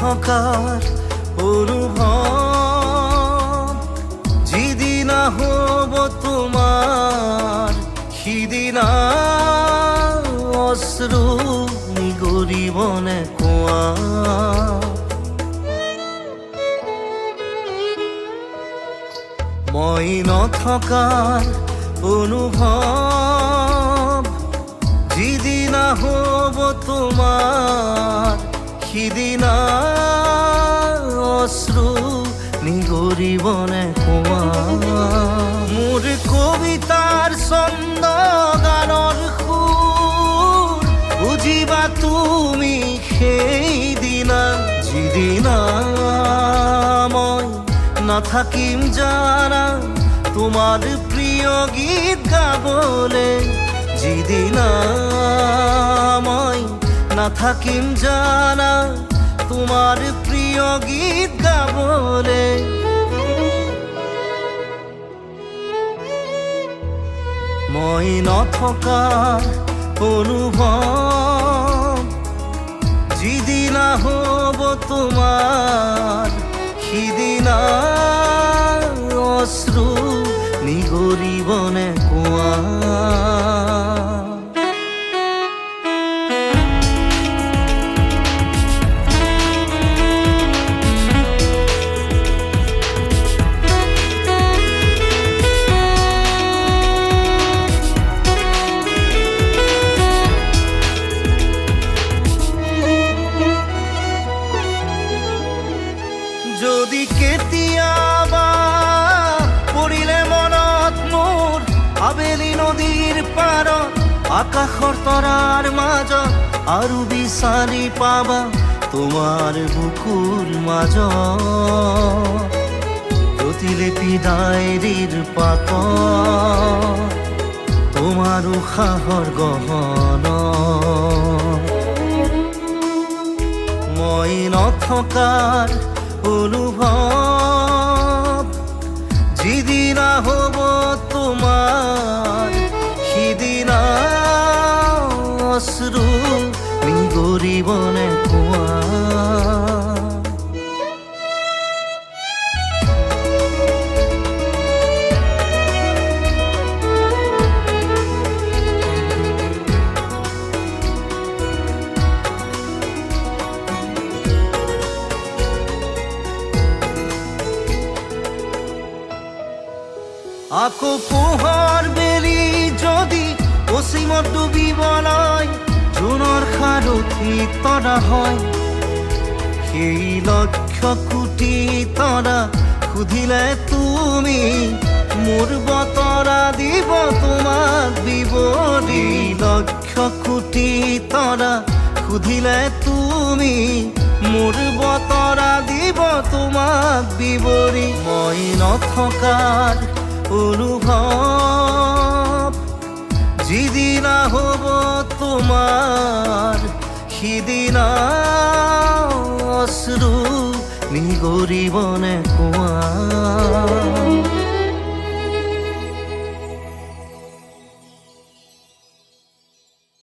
নথকাৰ অনুভৱ যিদিনা হ'ব তোমাৰ সিদিনা অশ্ৰু নিগৰিবনে কোৱা মই নথকাৰ অনুভৱ যিদিনা হ'ব তোমাৰ সিদিনা অশ্ৰু নিগৰিবনে কোৱা মোৰ কবিতাৰ ছন্দ গানৰ সুৰ বুজিবা তুমি সেইদিনা যিদিনা মই নাথাকিম জানা তোমাৰ প্ৰিয় গীত গাবলে যিদিনা মই নাথাকিম জানা তোমাৰ প্ৰিয় গীত গাবলে মই নথকাৰ অনুভৱ যিদিনা হ'ব তোমাৰ সিদিনা অশ্ৰু নিগৰিবনে কোৱা যদি কেতিয়াবা পৰিলে মনত মোৰ আবেলি নদীৰ পাৰত আকাশৰ তৰাৰ মাজত আৰু বিচাৰি পাবা তোমাৰ বুকুৰ মাজত প্ৰতিলিপি ডায়েৰীৰ পাতত তোমাৰ উশাহৰ গহনা মই নথকাৰ অনুভৱ যিদিনা হ'ব তোমাৰ সিদিনা অশ্ৰু নিগৰিবনে কোৱা আকৌ পোহৰ বেলি যদি অসীমত ডুবিবলৈ জোনৰ সাৰথি তৰা হয় সেই লক্ষ কোটি তৰা সুধিলে তুমি মোৰ বতৰা দিব তোমাক বিৱৰি লক্ষ কোটি তৰা সুধিলে তুমি মোৰ বতৰা দিব তোমাক বিৱৰি মই নথকাৰ অনুভৱ যিদিনা হ'ব তোমাৰ সিদিনা অশ্ৰু নিগৰিবনে কোৱা